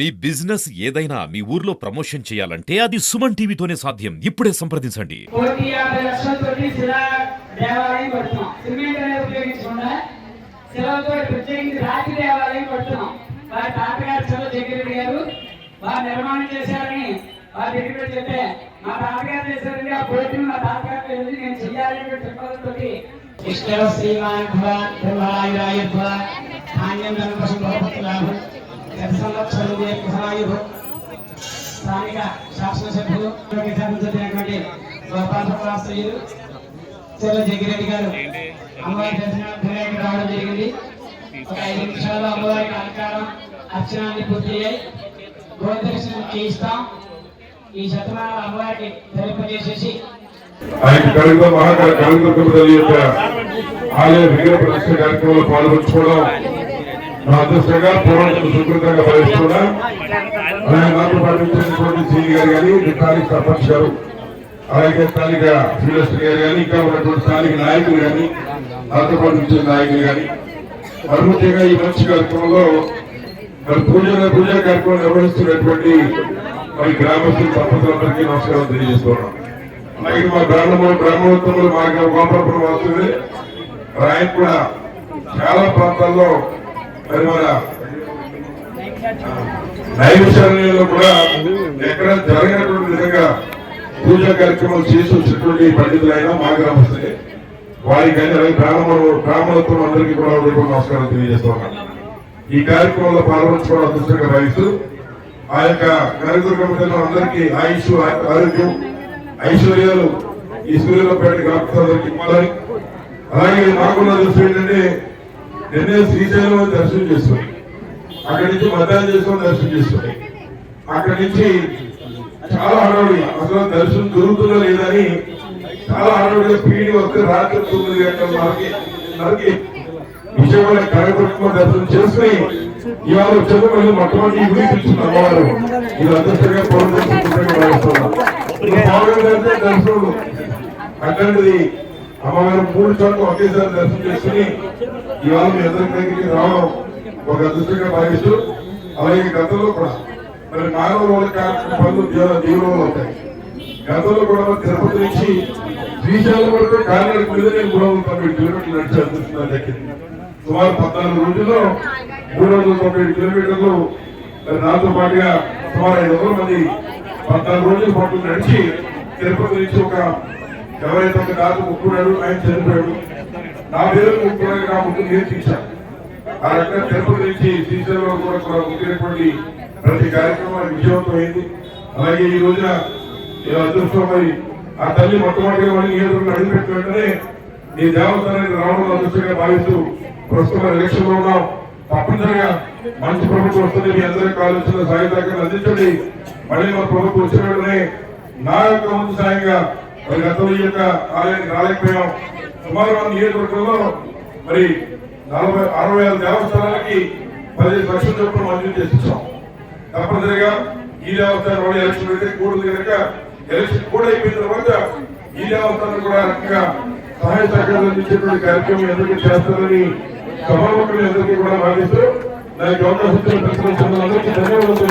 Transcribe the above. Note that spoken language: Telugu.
మీ బిజినెస్ ఏదైనా మీ ఊర్లో ప్రమోషన్ చేయాలంటే అది సుమన్ టీవీతోనే సాధ్యం. ఇప్పుడే సంప్రదించండి. 50 లక్షలతోటి శిలా దేవాలయం కడుతున్నాం. సిమెంట్ అనేది ఉపయోగించకుండా శిలతో ప్రత్యేకించి రాతి దేవాలయం కడుతున్నాం. వారి తాతగారు శిల జగ్గిరెడ్డి గారు వారు నిర్మాణం చేశారని వారి దగ్గర చెప్తే మా తాతగారు చేశారని ఆ పోటీని మా తాతగారు వెళ్ళి నేను చెయ్యాలి చెప్పడంతో ఇష్టవ శ్రీమాన్ భగవాన్ ధాన్యం ధనపశు బహుమతి లాభం స్థానిక శాసనసభ్యులు జరిగినటువంటి గోపాలశ్రీలు చెల్ల జగ్గిరెడ్డి గారు అమ్మవారి దర్శనానికి రావడం జరిగింది. ఒక 5 నిమిషాల్లో అమ్మవారికి అలంకారం అర్చనాన్ని పూర్తి అయ్యాయి. గోదర్శనం చేయిస్తాం. ఈ శతమానం అమ్మవారికి ధరింపజేసేసి ఆలయ విగ్రహ ప్రతిష్ఠ కార్యక్రమంలో పాల్గొంచుకోవడం నా అదృష్టంగా పూర్వం సుకృతంగా భావిస్తున్నా. అలాగే నాతో పాటించినటువంటి సీని గారు కానీ స్థానిక సర్పంచ్ గారు అలాగే స్థానిక శ్రీలక్ష్మి గారు కానీ ఇంకా ఉన్నటువంటి స్థానిక నాయకులు కానీ నాతో పాటు ఇచ్చిన నాయకులు కానీ మరి ముఖ్యంగా ఈ మంచి కార్యక్రమంలో మరి పూజా కార్యక్రమం నిర్వహిస్తున్నటువంటి మరి గ్రామస్తులు తప్పదందరికీ నమస్కారం తెలియజేస్తున్నాం. అలాగే మా బ్రాహ్మణోత్తములు మా గోపాలపురం వస్తుంది. ఆయన కూడా చాలా ప్రాంతాల్లో మరి మన నైవేశాలలో కూడా ఎక్కడ జరగినటువంటి విధంగా పూజా కార్యక్రమాలు చేసి వచ్చినటువంటి పండితులైనా మా గ్రామస్తులే వారికి అలాగే బ్రాహ్మణోత్వం అందరికీ కూడా నమస్కారం తెలియజేస్తున్నాం. ఈ కార్యక్రమంలో పాల్గొంచుకోవడం అదృష్టంగా భావిస్తూ ఆ యొక్క కనకదుర్గమ్మ అందరికీ ఆయుష్ ఆరోగ్యం ఐశ్వర్యాలు ఈ సూర్యులపేట గ్రామస్తులందరికీ ఇవ్వాలని అలాగే మాకున్న దృష్టి ఏంటంటే నిన్నే శ్రీశైలం దర్శనం చేసుకుని అక్కడి నుంచి మధ్యాహ్నం చేసుకొని దర్శనం చేసుకుని అక్కడి నుంచి చాలా హడావుడి అసలు దర్శనం దొరుకుతుందో లేదని చాలా హడావుడిగా పీడి వస్తే రాత్రి 9 గంటలకి విజయవాడ కనకదుర్గమ్మ దర్శనం చేసుకుని ఇవాళ వచ్చేది మళ్ళీ మొట్టమొదటి గుడి పిలిచిన అమ్మవారు ఇది అదృష్టంగా భావిస్తున్నాం. దర్శనం అట్లాంటిది అమ్మవారు 3 చోట్ల ఒకేసారి దర్శనం చేసుకుని ఇవాళ మీ అందరి దగ్గరికి రావడం ఒక అదృష్టంగా భావిస్తూ అలాగే గతంలో కూడా మరి మానవ పనులు జీవనంలో ఉంటాయి. గతంలో కూడా తిరుపతి నుంచి శ్రీశైలం వరకు కాలినడక మీద నేను 390 కిలోమీటర్లు నడిచి అదృష్టం దక్కింది. సుమారు 14 రోజుల్లో 390 కిలోమీటర్లు నాతో పాటుగా సుమారు 500 మంది 14 రోజుల పాటు నడిచి తిరుపతి నుంచి ఒక ఎవరైతే ఒక దాత ముక్కున్నాడు ఆయన చనిపోయాడు. నా పేరు ముక్కున్నాడు నా ముక్కు నేర్పించాను. ఆ రకంగా తిరుపతి నుంచి శ్రీశైలం కూడా ముక్కినటువంటి ప్రతి కార్యక్రమం విజయవంతమైంది. అలాగే ఈ రోజున అదృష్టం మరి ఆ తల్లి మొట్టమొదటిగా మళ్ళీ నియోజకవర్గం అడిగిపెట్టిన వెంటనే ఈ దేవస్థానానికి రావడం అదృష్టంగా భావిస్తూ ప్రస్తుతం ఎలక్షన్ లో ఉన్నాం. తప్పనిసరిగా మంచి ప్రభుత్వం వస్తుంది. మీ అందరికీ కావాల్సిన సహాయతను అందించండి. మళ్ళీ మా ప్రభుత్వం వచ్చిన వెంటనే నా యొక్క ముందు సాయంగా మరి గతంలో ఈ యొక్క ఆలయానికి రాలేకపోయాం. సుమారు మన నియోజకవర్గంలో మరి 60 దేవస్థానాలకి 15 లక్షల చొప్పున మంజూరు చేసిచ్చాం. తప్పనిసరిగా ఈ దేవస్థానం మళ్ళీ ఎలక్షన్ అయితే కూడదు కనుక ఎలక్షన్ కూడా అయిపోయిన తర్వాత ఈ దేవస్థానం కూడా రకంగా సహాయ సహకారాలు అందించేటువంటి కార్యక్రమం ఎందుకు చేస్తారని సభాముఖులు అందరికీ కూడా భావిస్తూ నాకు అవకాశం ఇచ్చిన ప్రతి అందరికీ ధన్యవాదాలు.